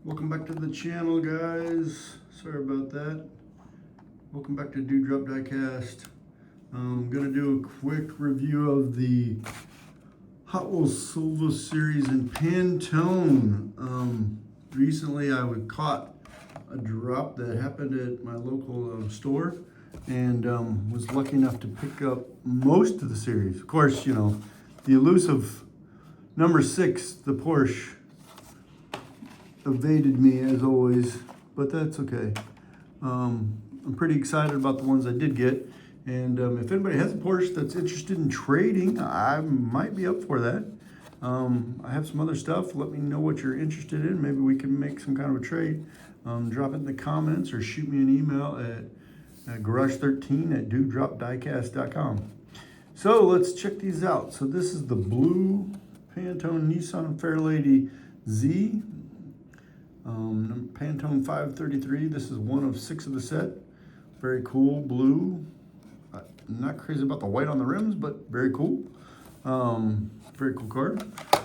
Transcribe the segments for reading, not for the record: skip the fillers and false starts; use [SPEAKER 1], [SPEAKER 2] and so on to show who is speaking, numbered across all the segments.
[SPEAKER 1] Welcome back to the channel, guys. Sorry about that. Welcome back to Diecast. I'm gonna do a quick review of the Hot Wheels Silver Series in Pantone. Recently I caught a drop that happened at my local store and was lucky enough to pick up most of the series. Of course, you know, the elusive number 6, the Porsche, evaded me as always, but that's okay. I'm pretty excited about the ones I did get, and if anybody has a Porsche that's interested in trading, I might be up for that. I have some other stuff. Let me know what you're interested in. Maybe we can make some kind of a trade. Drop it in the comments or shoot me an email at garage13@dewdropdiecast.com. So let's check these out. So this is the blue Pantone Nissan Fairlady Z. Pantone 533. This is one of 6 of the set. Very cool blue. Not crazy about the white on the rims, but very cool. Very cool car.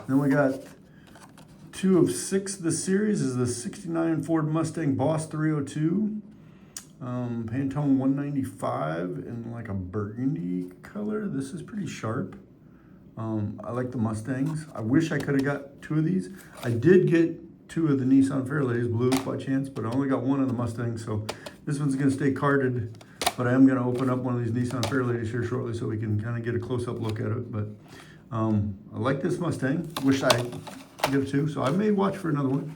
[SPEAKER 1] Then we got 2 of 6 of the series. Is the 69 Ford Mustang Boss 302. Pantone 195 in like a burgundy color. This is pretty sharp. I like the Mustangs. I wish I could have got 2 of these. I did get 2 of the Nissan Fairladys blue by chance, but I only got 1 of the Mustangs, so this one's gonna stay carded, but I am gonna open up one of these Nissan Fairladys here shortly so we can kind of get a close-up look at it. But I like this Mustang. Wish I could get 2, so I may watch for another one.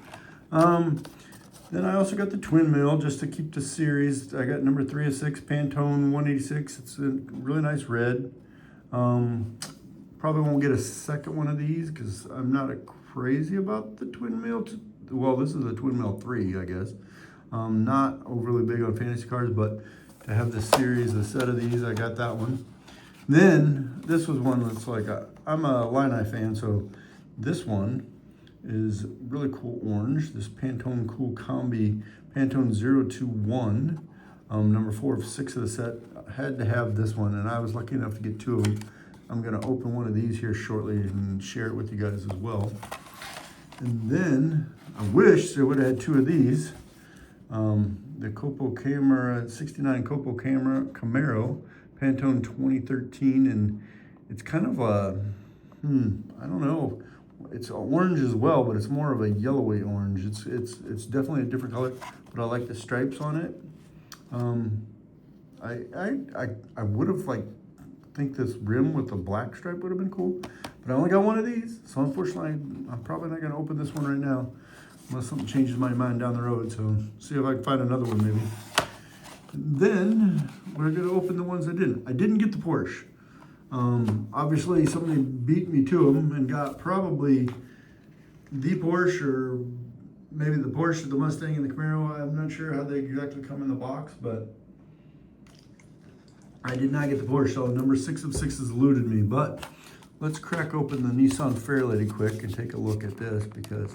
[SPEAKER 1] Then I also got the twin mill just to keep the series. I got number 3 of 6 Pantone 186. It's a really nice red. Probably won't get a second one of these because I'm not crazy about the twin mill. Well, this is a twin mill 3, I guess. Not overly big on fantasy cars, but to have this series, a set of these, I got that one. Then this was one that's like, I'm a Illini fan, so this one is really cool orange. This Pantone Cool Kombi, Pantone 021, number 4 of 6 of the set. I had to have this one, and I was lucky enough to get 2 of them. I'm gonna open one of these here shortly and share it with you guys as well. And then I wish I would have had 2 of these. The Copo Camera, 69 Copo Camera Camaro, Pantone 2013, and it's kind of a, I don't know. It's orange as well, but it's more of a yellowy orange. It's definitely a different color, but I like the stripes on it. I would have think this rim with the black stripe would have been cool, but I only got 1 of these, so unfortunately I'm probably not going to open this one right now unless something changes my mind down the road. So see if I can find another one maybe. Then we're going to open the ones I didn't get the Porsche. Obviously somebody beat me to them and got probably the Porsche, or maybe the Porsche, the Mustang, and the Camaro. I'm not sure how they exactly come in the box, but I did not get the Porsche, so number 6 of 6 has eluded me. But let's crack open the Nissan Fairlady quick and take a look at this, because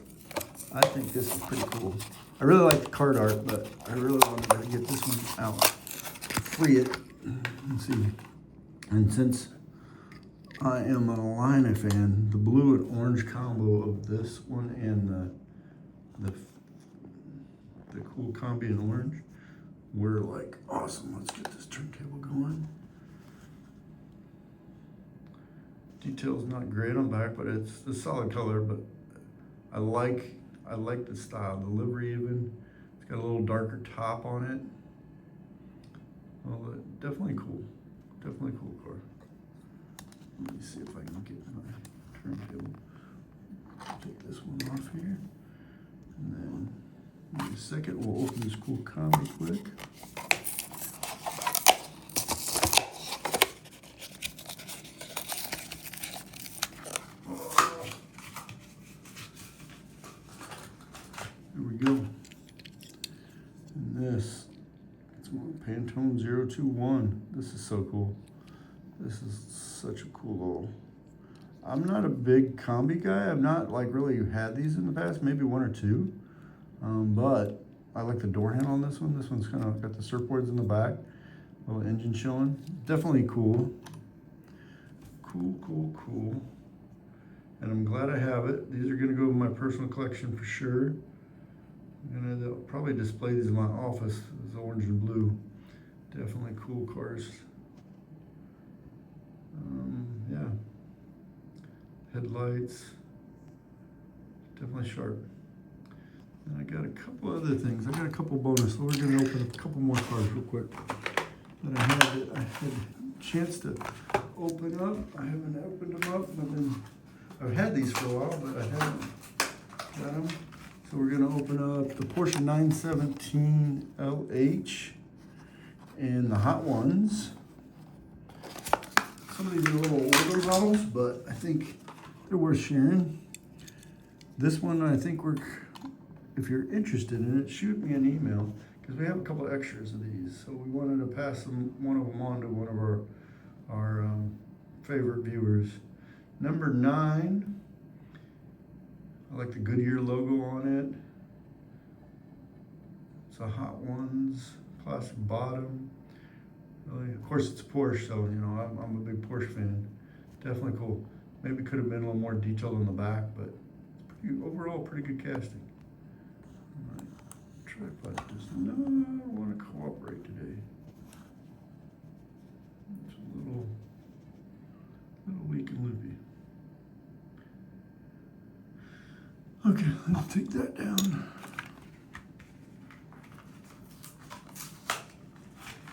[SPEAKER 1] I think this is pretty cool. I really like the card art, but I really wanted to get this one out, free it. Let's see. And since I am an Illini fan, the blue and orange combo of this one and the cool Kombi in orange, we're like awesome. Let's get this turntable going. Detail's not great on back, but it's a solid color. But I like the style, the livery even. It's got a little darker top on it. Well, definitely cool. Definitely cool car. Let me see if I can get my turntable. Take this one off here. And then in a second, we'll open this cool Kombi quick. There we go. And this, it's Pantone 021. This is so cool. This is such a cool little. I'm not a big Kombi guy. I've not really had these in the past, maybe 1 or 2. But I like the door handle on this one. This one's kind of got the surfboards in the back, little engine showing. Definitely cool. Cool. And I'm glad I have it. These are gonna go in my personal collection for sure. They'll probably display these in my office. It's orange and blue. Definitely cool cars. Yeah. Headlights. Definitely sharp. And I got a couple other things. I got a couple bonus. So we're going to open up a couple more cars real quick that I had a chance to open up. I haven't opened them up. I've had these for a while, but I haven't got them. So we're going to open up the Porsche 917 LH and the Hot Ones. Some of these are a little older models, but I think they're worth sharing. This one, I think if you're interested in it, shoot me an email, because we have a couple of extras of these. So we wanted to pass one of them on to one of our favorite viewers. Number 9. I like the Goodyear logo on it. It's a Hot Ones, plastic bottom. Really, of course it's Porsche, so you know I'm a big Porsche fan. Definitely cool. Maybe could have been a little more detailed on the back, but overall pretty good casting. My tripod does not want to cooperate today. It's a little weak and loopy. Okay, let's take that down.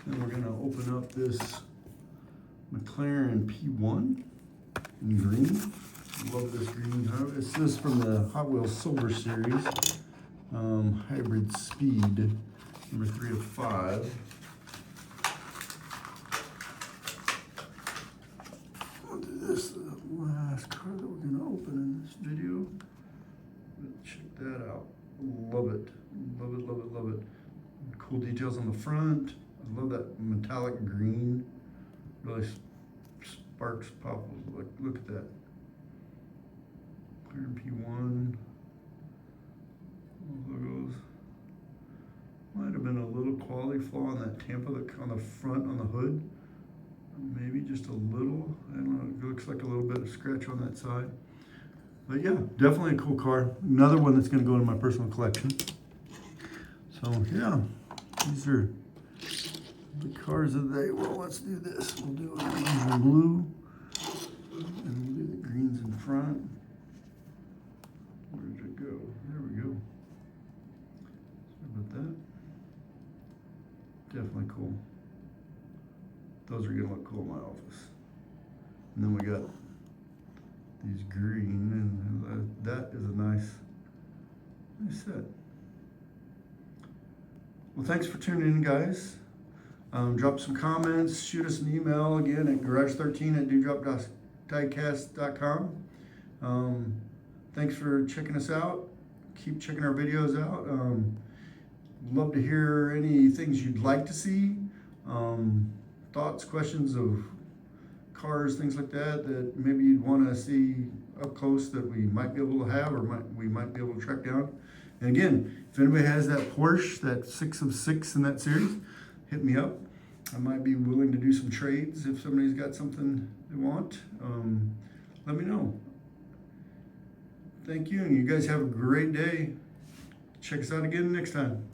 [SPEAKER 1] Then we're gonna open up this McLaren P1 in green. Love this green. This is from the Hot Wheels Silver Series. Hybrid Speed, number 3 of 5. I'll do this, the last car that we're gonna open in this video. Check that out. Love it. Love it, love it, love it. Cool details on the front. I love that metallic green. Really sparks pop. Look at that. McLaren P1. Logos. Might have been a little quality flaw on that Tampa on the front on the hood. Maybe just a little. I don't know. It looks like a little bit of scratch on that side. But yeah, definitely a cool car. Another one that's going to go in my personal collection. So yeah, these are the cars of the day. Well, let's do this. We'll do orange and blue, and we'll do the greens in front. Where did it go? There we go. Sorry about that. Definitely cool. Those are going to look cool in my office. And then we got these green, and that is a nice set. Well, thanks for tuning in, guys. Drop some comments, shoot us an email again at garage13@diecast.com. Thanks for checking us out. Keep checking our videos out. Love to hear any things you'd like to see. Thoughts, questions of cars, things like that maybe you'd want to see up close that we might be able to have or we might be able to track down. And again, if anybody has that Porsche, that 6 of 6 in that series, hit me up. I might be willing to do some trades if somebody's got something they want. Let me know. Thank you, and you guys have a great day. Check us out again next time.